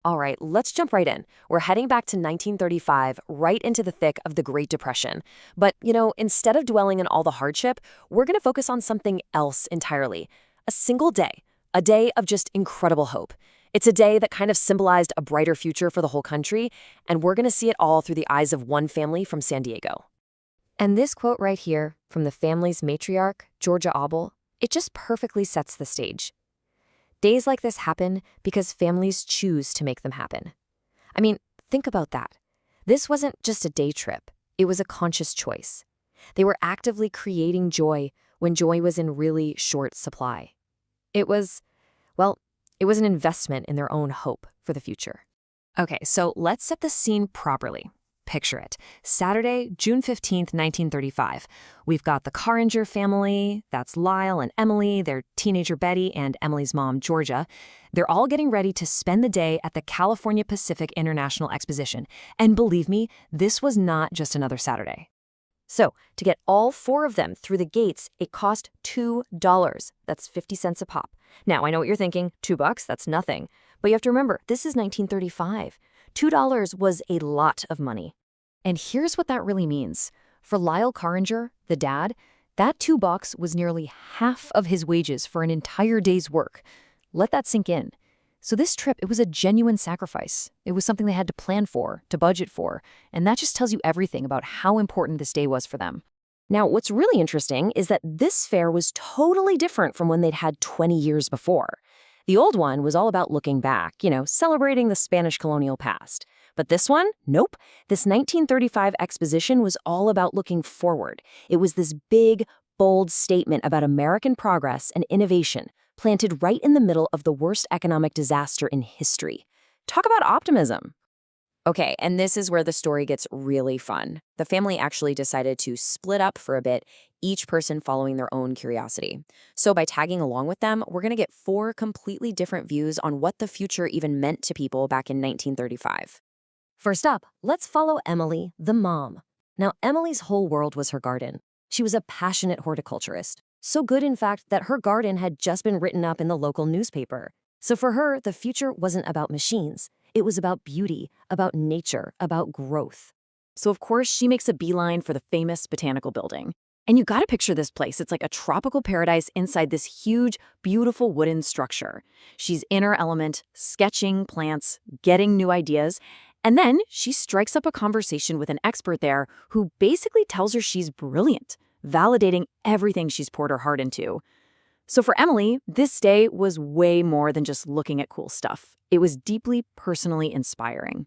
All right, let's jump right in. We're heading back to 1935, right into the thick of the Great Depression. But, instead of dwelling on all the hardship, we're going to focus on something else entirely. A single day, a day of just incredible hope. It's a day that kind of symbolized a brighter future for the whole country, and we're going to see it all through the eyes of one family from San Diego. And this quote right here from the family's matriarch, Georgia Abel, it just perfectly sets the stage. Days like this happen because families choose to make them happen. I mean, think about that. This wasn't just a day trip. It was a conscious choice. They were actively creating joy when joy was in really short supply. It was an investment in their own hope for the future. Okay, so let's set the scene properly. Picture it. Saturday, June 15th, 1935. We've got the Carringer family, that's Lyle and Emily, their teenager Betty, and Emily's mom, Georgia. They're all getting ready to spend the day at the California Pacific International Exposition. And believe me, this was not just another Saturday. So, to get all four of them through the gates, it cost $2. That's 50 cents a pop. Now, I know what you're thinking, $2, that's nothing. But you have to remember, this is 1935. $2 was a lot of money. And here's what that really means. For Lyle Carringer, the dad, that $2 was nearly half of his wages for an entire day's work. Let that sink in. So this trip, it was a genuine sacrifice. It was something they had to plan for, to budget for, and that just tells you everything about how important this day was for them. Now, what's really interesting is that this fair was totally different from when they'd had 20 years before. The old one was all about looking back, celebrating the Spanish colonial past. But this one, nope. This 1935 exposition was all about looking forward. It was this big, bold statement about American progress and innovation, planted right in the middle of the worst economic disaster in history. Talk about optimism. Okay, and this is where the story gets really fun. The family actually decided to split up for a bit, each person following their own curiosity. So by tagging along with them, we're going to get four completely different views on what the future even meant to people back in 1935. First up, let's follow Emily, the mom. Now, Emily's whole world was her garden. She was a passionate horticulturist. So good, in fact, that her garden had just been written up in the local newspaper. So for her, the future wasn't about machines. It was about beauty, about nature, about growth. So of course, she makes a beeline for the famous botanical building. And you gotta picture this place. It's like a tropical paradise inside this huge, beautiful wooden structure. She's in her element, sketching plants, getting new ideas. And then she strikes up a conversation with an expert there who basically tells her she's brilliant, validating everything she's poured her heart into. So for Emily, this day was way more than just looking at cool stuff. It was deeply personally inspiring.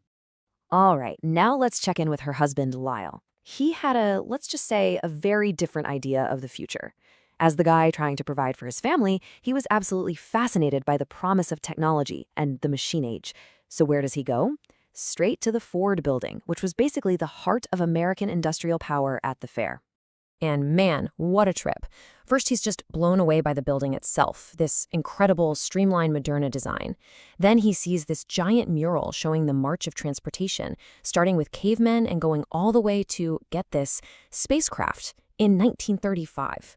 All right, now let's check in with her husband, Lyle. He had let's just say, a very different idea of the future. As the guy trying to provide for his family, he was absolutely fascinated by the promise of technology and the machine age. So where does he go? Straight to the Ford building, which was basically the heart of American industrial power at the fair. And man, what a trip. First, he's just blown away by the building itself, this incredible streamlined Moderna design. Then he sees this giant mural showing the march of transportation, starting with cavemen and going all the way to, get this, spacecraft in 1935.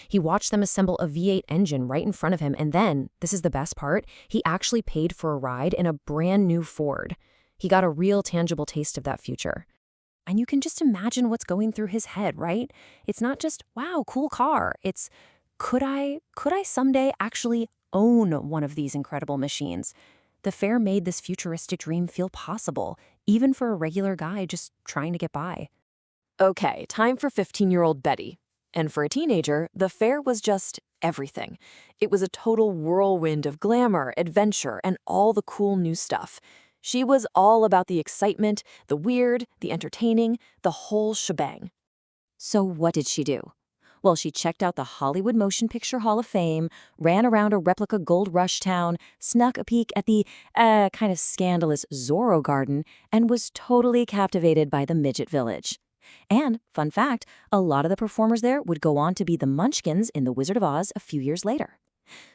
He watched them assemble a V8 engine right in front of him, and then, this is the best part, he actually paid for a ride in a brand new Ford. He got a real tangible taste of that future. And you can just imagine what's going through his head, right? It's not just, wow, cool car. It's, could I someday actually own one of these incredible machines? The fair made this futuristic dream feel possible, even for a regular guy just trying to get by. Okay, time for 15-year-old Betty. And for a teenager, the fair was just everything. It was a total whirlwind of glamour, adventure, and all the cool new stuff. She was all about the excitement, the weird, the entertaining, the whole shebang. So what did she do? Well, she checked out the Hollywood Motion Picture Hall of Fame, ran around a replica Gold Rush town, snuck a peek at the, kind of scandalous Zorro Garden, and was totally captivated by the Midget Village. And, fun fact, a lot of the performers there would go on to be the Munchkins in The Wizard of Oz a few years later.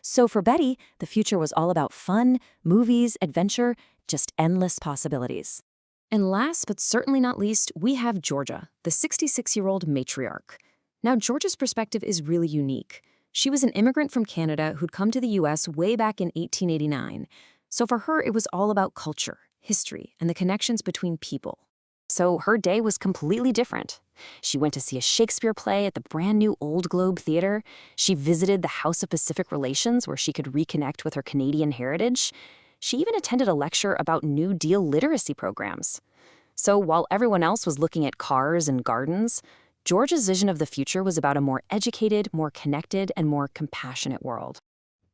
So for Betty, the future was all about fun, movies, adventure, just endless possibilities. And last but certainly not least, we have Georgia, the 66-year-old matriarch. Now, Georgia's perspective is really unique. She was an immigrant from Canada who'd come to the U.S. way back in 1889. So for her, it was all about culture, history, and the connections between people. So her day was completely different. She went to see a Shakespeare play at the brand new Old Globe Theater. She visited the House of Pacific Relations, where she could reconnect with her Canadian heritage. She even attended a lecture about New Deal literacy programs. So while everyone else was looking at cars and gardens, George's vision of the future was about a more educated, more connected, and more compassionate world.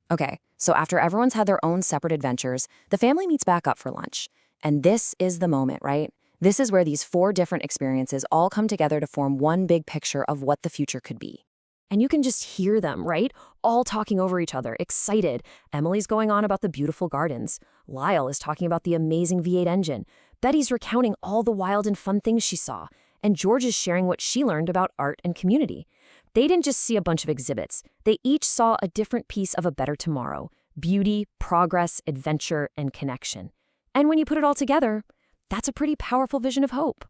Okay, so after everyone's had their own separate adventures, the family meets back up for lunch. And this is the moment, right? This is where these 4 different experiences all come together to form one big picture of what the future could be. And you can just hear them, right? All talking over each other, excited. Emily's going on about the beautiful gardens. Lyle is talking about the amazing V8 engine. Betty's recounting all the wild and fun things she saw. And George is sharing what she learned about art and community. They didn't just see a bunch of exhibits. They each saw a different piece of a better tomorrow: beauty, progress, adventure, and connection. And when you put it all together, that's a pretty powerful vision of hope.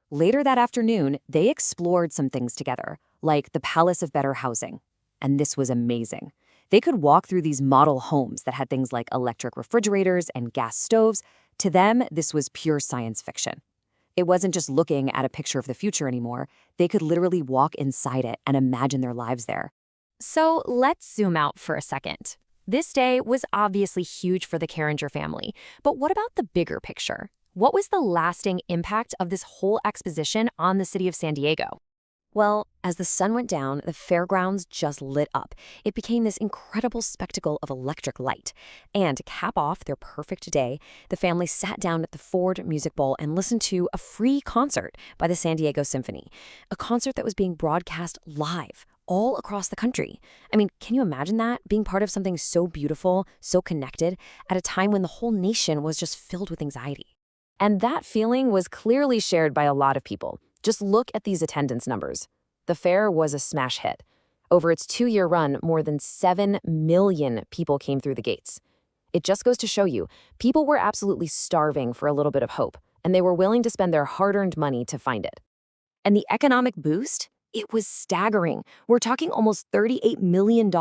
Later that afternoon, they explored some things together, like the Palace of Better Housing. And this was amazing. They could walk through these model homes that had things like electric refrigerators and gas stoves. To them, this was pure science fiction. It wasn't just looking at a picture of the future anymore. They could literally walk inside it and imagine their lives there. So let's zoom out for a second. This day was obviously huge for the Carringer family, but what about the bigger picture? What was the lasting impact of this whole exposition on the city of San Diego? Well, as the sun went down, the fairgrounds just lit up. It became this incredible spectacle of electric light. And to cap off their perfect day, the family sat down at the Ford Music Bowl and listened to a free concert by the San Diego Symphony, a concert that was being broadcast live all across the country. I mean, can you imagine that? Being part of something so beautiful, so connected, at a time when the whole nation was just filled with anxiety. And that feeling was clearly shared by a lot of people. Just look at these attendance numbers. The fair was a smash hit. Over its 2-year run, more than 7 million people came through the gates. It just goes to show you, people were absolutely starving for a little bit of hope, and they were willing to spend their hard-earned money to find it. And the economic boost? It was staggering. We're talking almost $38 million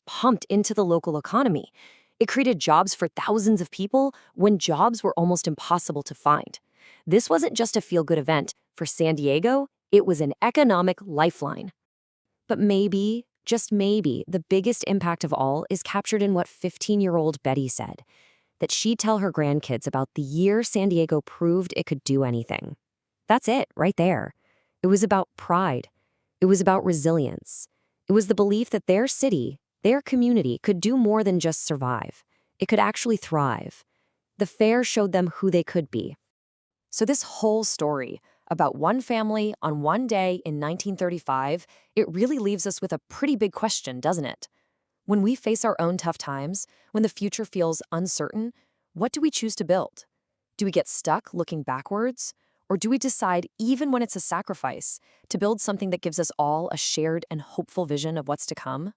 pumped into the local economy. It created jobs for thousands of people when jobs were almost impossible to find. This wasn't just a feel-good event. For San Diego, it was an economic lifeline. But maybe, just maybe, the biggest impact of all is captured in what 15-year-old Betty said, that she'd tell her grandkids about the year San Diego proved it could do anything. That's it, right there. It was about pride. It was about resilience. It was the belief that their city, their community, could do more than just survive. It could actually thrive. The fair showed them who they could be. So this whole story about one family on one day in 1935, it really leaves us with a pretty big question, doesn't it? When we face our own tough times, when the future feels uncertain, what do we choose to build? Do we get stuck looking backwards? Or do we decide, even when it's a sacrifice, to build something that gives us all a shared and hopeful vision of what's to come?